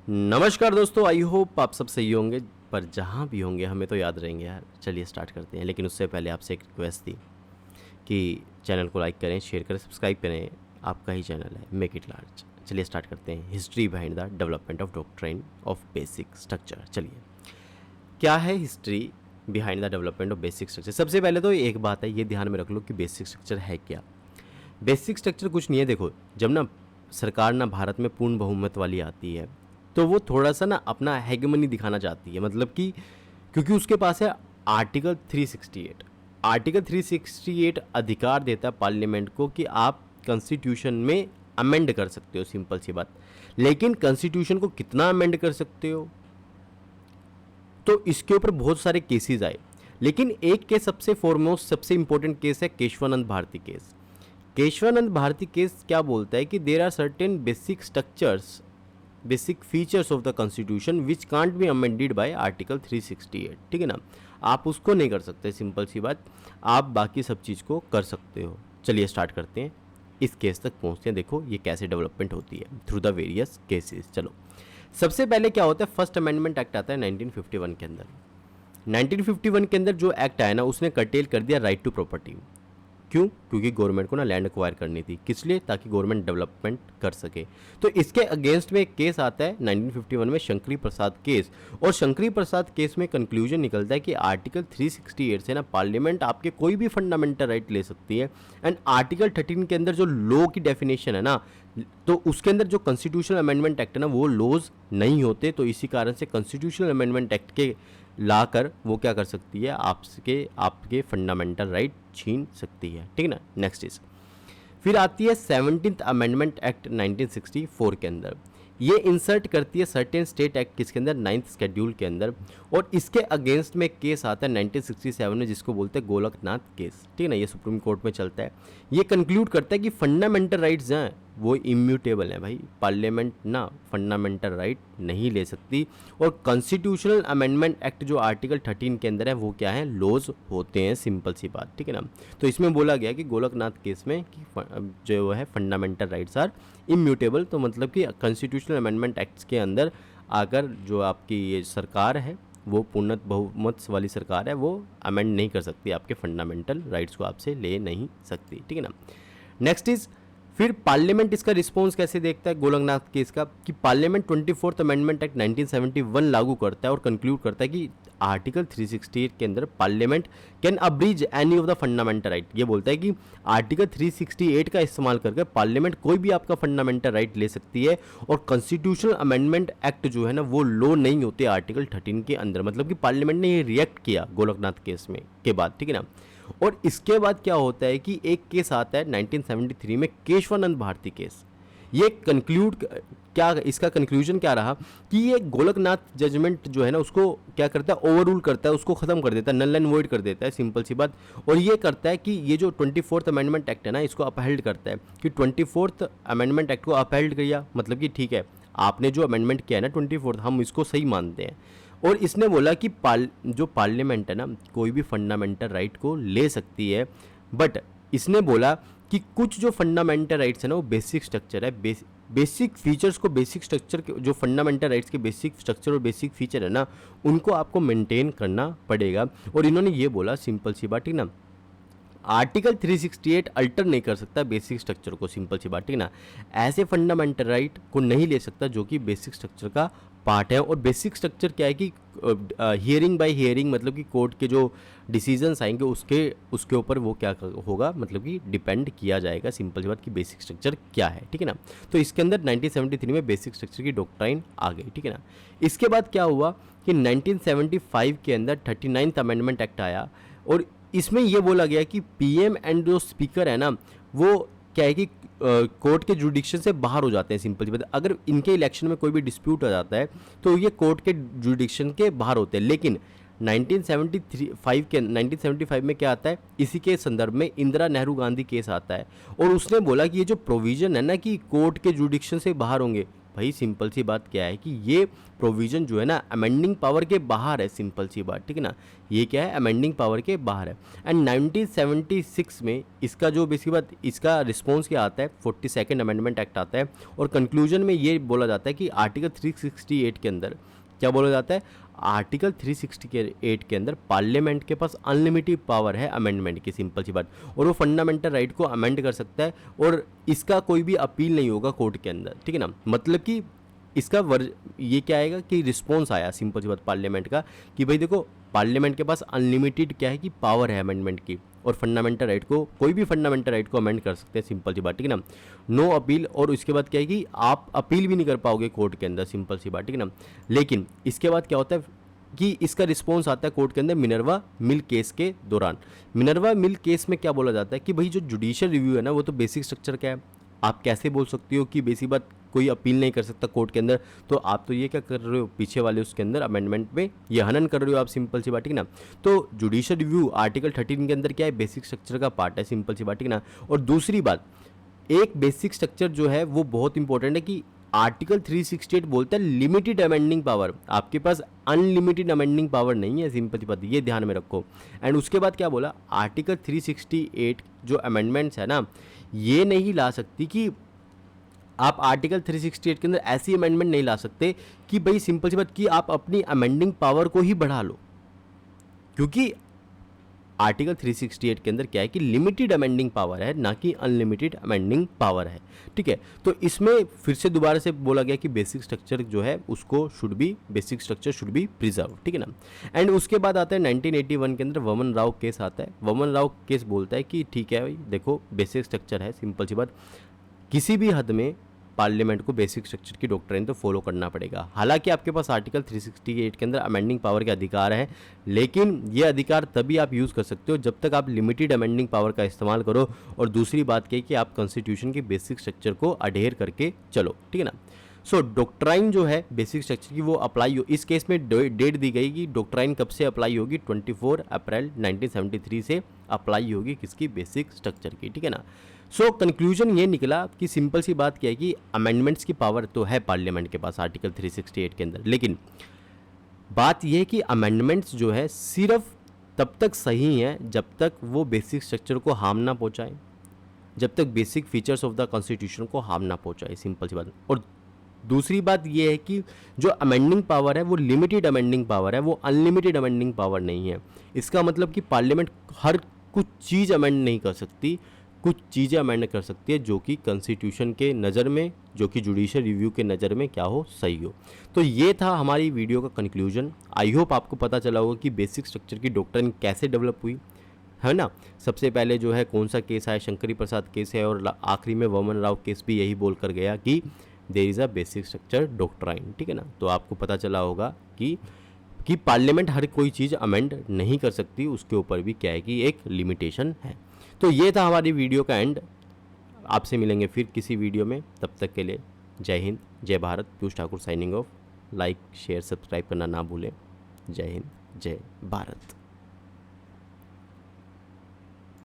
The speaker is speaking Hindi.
नमस्कार दोस्तों, आई होप आप सब सही होंगे। पर जहाँ भी होंगे हमें तो याद रहेंगे यार। चलिए स्टार्ट करते हैं, लेकिन उससे पहले आपसे एक रिक्वेस्ट थी कि चैनल को लाइक करें, शेयर करें, सब्सक्राइब करें। आपका ही चैनल है, मेक इट लार्ज। चलिए स्टार्ट करते हैं। History behind the development of doctrine of basic structure. चलिए, क्या है history behind the development of basic structure. सबसे पहले तो एक बात है, ये ध्यान में रख लो कि बेसिक स्ट्रक्चर है क्या। बेसिक स्ट्रक्चर कुछ नहीं है। देखो, जब ना सरकार ना भारत में पूर्ण बहुमत वाली आती है तो वो थोड़ा सा ना अपना हेगमनी दिखाना चाहती है। मतलब कि क्योंकि उसके पास है आर्टिकल 368। आर्टिकल 368 अधिकार देता है पार्लियामेंट को कि आप कॉन्स्टिट्यूशन में अमेंड कर सकते हो, सिंपल सी बात। लेकिन कॉन्स्टिट्यूशन को कितना अमेंड कर सकते हो, तो इसके ऊपर बहुत सारे केसेस आए। लेकिन एक केस सबसे फॉरमोस्ट, सबसे इंपॉर्टेंट केस है केशवानंद भारती केस। केशवानंद भारती केस क्या बोलता है कि there are certain basic structures, basic features of the constitution which can't be amended by article 368। ठीक है ना, आप उसको नहीं कर सकते, सिंपल सी बात। आप बाकी सब चीज़ को कर सकते हो। चलिए स्टार्ट करते हैं, इस केस तक पहुंचते हैं। देखो ये कैसे डेवलपमेंट होती है थ्रू द वेरियस केसेस। चलो, सबसे पहले क्या होता है, फर्स्ट अमेंडमेंट एक्ट आता है 1951 के अंदर। 1951 के अंदर जो एक्ट आया ना, उसने कर्टेल कर दिया राइट टू प्रॉपर्टी। क्यों? क्योंकि गवर्नमेंट को ना लैंड एक्वायर करनी थी। किस लिए? ताकि गवर्नमेंट डेवलपमेंट कर सके। तो इसके अगेंस्ट में एक केस आता है 1951 में, शंकरी प्रसाद केस। और शंकरी प्रसाद केस में कंक्लूजन निकलता है कि आर्टिकल 368 से ना पार्लियामेंट आपके कोई भी फंडामेंटल राइट ले सकती है। एंड आर्टिकल 13 के अंदर जो लॉ की डेफिनेशन है ना, तो उसके अंदर जो कॉन्स्टिट्यूशनल अमेंडमेंट एक्ट है ना, वो लॉज नहीं होते। तो इसी कारण से कॉन्स्टिट्यूशनल अमेंडमेंट एक्ट के लाकर वो क्या कर सकती है, आपके फंडामेंटल राइट छीन सकती है। ठीक है ना। नेक्स्ट इज, फिर आती है 17th अमेंडमेंट एक्ट 1964 के अंदर। ये इंसर्ट करती है सर्टेन स्टेट एक्ट किसके अंदर, 9th शेड्यूल के अंदर। और इसके अगेंस्ट में केस आता है 1967 में, जिसको बोलते हैं गोलकनाथ केस। ठीक है ना, ये सुप्रीम कोर्ट में चलता है। ये कंक्लूड करता है कि फंडामेंटल राइट्स हैं वो इम्यूटेबल हैं भाई। पार्लियामेंट ना फंडामेंटल राइट नहीं ले सकती। और कॉन्स्टिट्यूशनल अमेंडमेंट एक्ट जो आर्टिकल 13 के अंदर है, वो क्या है, लॉज होते हैं, सिंपल सी बात। ठीक है ना। तो इसमें बोला गया कि गोलकनाथ केस में कि जो है फंडामेंटल राइट्स आर इम्यूटेबल। तो मतलब कि कॉन्स्टिट्यूशनल अमेंडमेंट एक्ट्स के अंदर आकर जो आपकी ये सरकार है, वो पूर्ण बहुमत वाली सरकार है, वो अमेंड नहीं कर सकती, आपके फंडामेंटल राइट्स को आपसे ले नहीं सकती। ठीक है ना। नेक्स्ट इज, फिर पार्लियामेंट इसका रिस्पॉन्स कैसे देखता है गोलकनाथ केस का, कि पार्लियामेंट 24th अमेंडमेंट एक्ट 1971 लागू करता है और कंक्लूड करता है कि आर्टिकल 368 के अंदर parliament can abridge any of the fundamental right. ये बोलता है कि आर्टिकल 368 का इस्तेमाल करके पार्लियामेंट कोई भी आपका फंडामेंटल राइट ले सकती है। और कॉन्स्टिट्यूशनल अमेंडमेंट एक्ट जो है ना, वो लॉ नहीं होते आर्टिकल 13 के अंदर। मतलब कि पार्लियामेंट ने ये रिएक्ट किया गोलकनाथ केस में के बाद। ठीक है ना। और इसके बाद क्या होता है कि एक केस आता है 1973 में, केशवानंद भारती केस। ये कंक्लूड क्या, इसका कंक्लूजन क्या रहा कि ये गोलकनाथ जजमेंट जो है ना, उसको क्या करता है, ओवररूल करता है, उसको खत्म कर देता है, नल एंड वॉइड कर देता है, सिंपल सी बात। और ये करता है कि ये जो 24th अमेंडमेंट एक्ट है ना, इसको अपहेल्ड करता है कि 24th अमेंडमेंट एक्ट को अपहेल्ड किया। मतलब कि ठीक है, आपने जो अमेंडमेंट किया है ना 24th, हम इसको सही मानते हैं। और इसने बोला कि जो पार्लियामेंट है ना, कोई भी फंडामेंटल राइट को ले सकती है। बट इसने बोला कि कुछ जो फंडामेंटल राइट्स है ना, वो बेसिक स्ट्रक्चर है, बेसिक फीचर्स को, बेसिक स्ट्रक्चर के जो फंडामेंटल राइट्स के बेसिक स्ट्रक्चर और बेसिक फीचर है ना, उनको आपको मेंटेन करना पड़ेगा। और इन्होंने ये बोला, सिंपल सी बात, ठीक ना, आर्टिकल 368 अल्टर नहीं कर सकता बेसिक स्ट्रक्चर को, सिंपल सी बात। ठीक ना, ऐसे फंडामेंटल राइट को नहीं ले सकता जो कि बेसिक स्ट्रक्चर का पार्ट है। और बेसिक स्ट्रक्चर क्या है कि हियरिंग बाय हियरिंग, मतलब कि कोर्ट के जो डिसीजंस आएंगे उसके ऊपर वो क्या होगा, मतलब कि डिपेंड किया जाएगा, सिंपल सी बात, कि बेसिक स्ट्रक्चर क्या है। ठीक है ना। तो इसके अंदर 1973 में बेसिक स्ट्रक्चर की डॉक्ट्राइन आ गई। ठीक है ना। इसके बाद क्या हुआ कि 1975 के अंदर 39th अमेंडमेंट एक्ट आया। और इसमें यह बोला गया कि पीएम एंड जो स्पीकर है ना, वो क्या है कि कोर्ट के जुडिक्शन से बाहर हो जाते हैं, सिंपल सी बात। अगर इनके इलेक्शन में कोई भी डिस्प्यूट आ जाता है तो ये कोर्ट के जुडिक्शन के बाहर होते हैं। लेकिन 1975 में क्या आता है, इसी के संदर्भ में इंदिरा नेहरू गांधी केस आता है। और उसने बोला कि ये जो प्रोविजन है ना कि कोर्ट के जुडिक्शन से बाहर होंगे, भाई सिंपल सी बात क्या है कि ये प्रोविज़न जो है ना अमेंडिंग पावर के बाहर है, सिंपल सी बात, ठीक है ना, ये क्या है अमेंडिंग पावर के बाहर है। एंड 1976 में इसका जो बेसिक बात इसका रिस्पॉन्स क्या आता है, 42nd अमेंडमेंट एक्ट आता है और कंक्लूजन में ये बोला जाता है कि आर्टिकल 368 के अंदर क्या बोला जाता है, आर्टिकल 368 के अंदर पार्लियामेंट के पास अनलिमिटेड पावर है अमेंडमेंट की, सिंपल सी बात, और वो फंडामेंटल राइट को अमेंड कर सकता है और इसका कोई भी अपील नहीं होगा कोर्ट के अंदर, ठीक है ना। मतलब कि इसका ये क्या आएगा कि रिस्पॉन्स आया सिंपल सी बात पार्लियामेंट का कि भाई देखो पार्लियामेंट के पास अनलिमिटेड क्या है कि पावर है अमेंडमेंट की और फंडामेंटल राइट को कोई भी फंडामेंटल राइट को अमेंड कर सकते हैं, सिंपल सी बात, ठीक है ना। नो अपील, और उसके बाद क्या है कि आप अपील भी नहीं कर पाओगे कोर्ट के अंदर, सिंपल सी बात, ठीक है ना। लेकिन इसके बाद क्या होता है कि इसका रिस्पॉन्स आता है कोर्ट के अंदर मिनर्वा मिल केस के दौरान। मिनर्वा मिल केस में क्या बोला जाता है कि भाई जो जुडिशियल रिव्यू है ना वो तो बेसिक स्ट्रक्चर क्या है, आप कैसे बोल सकती हो कि बेसिक बात कोई अपील नहीं कर सकता कोर्ट के अंदर, तो आप तो ये क्या कर रहे हो पीछे वाले उसके अंदर अमेंडमेंट में ये हनन कर रहे हो आप, सिंपल सी बात, ठीक है ना। तो जुडिशियल रिव्यू आर्टिकल 13 के अंदर क्या है बेसिक स्ट्रक्चर का पार्ट है, सिंपल सी बात, ठीक है ना। और दूसरी बात एक बेसिक स्ट्रक्चर जो है वो बहुत इंपॉर्टेंट है कि आर्टिकल 368 बोलता है लिमिटेड अमेंडिंग पावर, आपके पास अनलिमिटेड अमेंडिंग पावर नहीं है, सिंपल सी बात, ये ध्यान में रखो। एंड उसके बाद क्या बोला, आर्टिकल 368 जो अमेंडमेंट्स है ना ये नहीं ला सकती कि आप आर्टिकल 368 के अंदर ऐसी अमेंडमेंट नहीं ला सकते कि भाई सिंपल सी बात कि आप अपनी अमेंडिंग पावर को ही बढ़ा लो, क्योंकि आर्टिकल 368 के अंदर क्या है कि लिमिटेड अमेंडिंग पावर है ना कि अनलिमिटेड अमेंडिंग पावर है, ठीक है। तो इसमें फिर से दोबारा से बोला गया कि बेसिक स्ट्रक्चर जो है उसको basic structure should be preserve, ठीक है ना। एंड उसके बाद आता है 1981 के अंदर वमन राव केस आता है। वमन राव केस बोलता है कि ठीक है भाई देखो बेसिक स्ट्रक्चर है, सिंपल सी बात, किसी भी हद में पार्लियामेंट को बेसिक स्ट्रक्चर की डॉक्ट्राइन तो फॉलो करना पड़ेगा। हालांकि आपके पास आर्टिकल 368 के अंदर अमेंडिंग पावर के अधिकार है, लेकिन ये अधिकार तभी आप यूज़ कर सकते हो जब तक आप लिमिटेड अमेंडिंग पावर का इस्तेमाल करो, और दूसरी बात क्या है कि आप कॉन्स्टिट्यूशन की बेसिक स्ट्रक्चर को अडेयर करके चलो, ठीक है ना। सो डॉक्ट्राइन जो है बेसिक स्ट्रक्चर की वो अप्लाई हो, इस केस में डेट दी गई कि डॉक्ट्राइन कब से अप्लाई होगी, 24 अप्रैल 1973 से अप्लाई होगी किसकी, बेसिक स्ट्रक्चर की, ठीक है ना। सो कंक्लूजन ये निकला कि सिंपल सी बात क्या है कि अमेंडमेंट्स की पावर तो है पार्लियामेंट के पास आर्टिकल 368 के अंदर, लेकिन बात यह है कि अमेंडमेंट्स जो है सिर्फ तब तक सही हैं जब तक वो बेसिक स्ट्रक्चर को हार्म ना पहुंचाए, जब तक basic features of the constitution को हार्म ना पहुंचाए, सिंपल सी बात। और दूसरी बात यह है कि जो अमेंडिंग पावर है वो लिमिटेड अमेंडिंग पावर है, वो अनलिमिटेड अमेंडिंग पावर नहीं है। इसका मतलब कि पार्लियामेंट हर कुछ चीज़ अमेंड नहीं कर सकती, कुछ चीज़ें अमेंड कर सकती है जो कि कॉन्स्टिट्यूशन के नज़र में, जो कि जुडिशियल रिव्यू के नज़र में क्या हो, सही हो। तो ये था हमारी वीडियो का कंक्लूजन। आई होप आपको पता चला होगा कि बेसिक स्ट्रक्चर की डॉक्ट्राइन कैसे डेवलप हुई है ना। सबसे पहले जो है कौन सा केस है, शंकरी प्रसाद केस है, और आखिरी में वमन राव केस भी यही बोल कर गया कि there is a basic structure doctrine, ठीक है ना। तो आपको पता चला होगा कि पार्लियामेंट हर कोई चीज़ अमेंड नहीं कर सकती, उसके ऊपर भी क्या है कि एक लिमिटेशन है। तो ये था हमारी वीडियो का एंड। आपसे मिलेंगे फिर किसी वीडियो में, तब तक के लिए जय हिंद, जय Bharat. Piyush Thakur signing off. Like share subscribe करना ना भूलें। जय हिंद, जय भारत।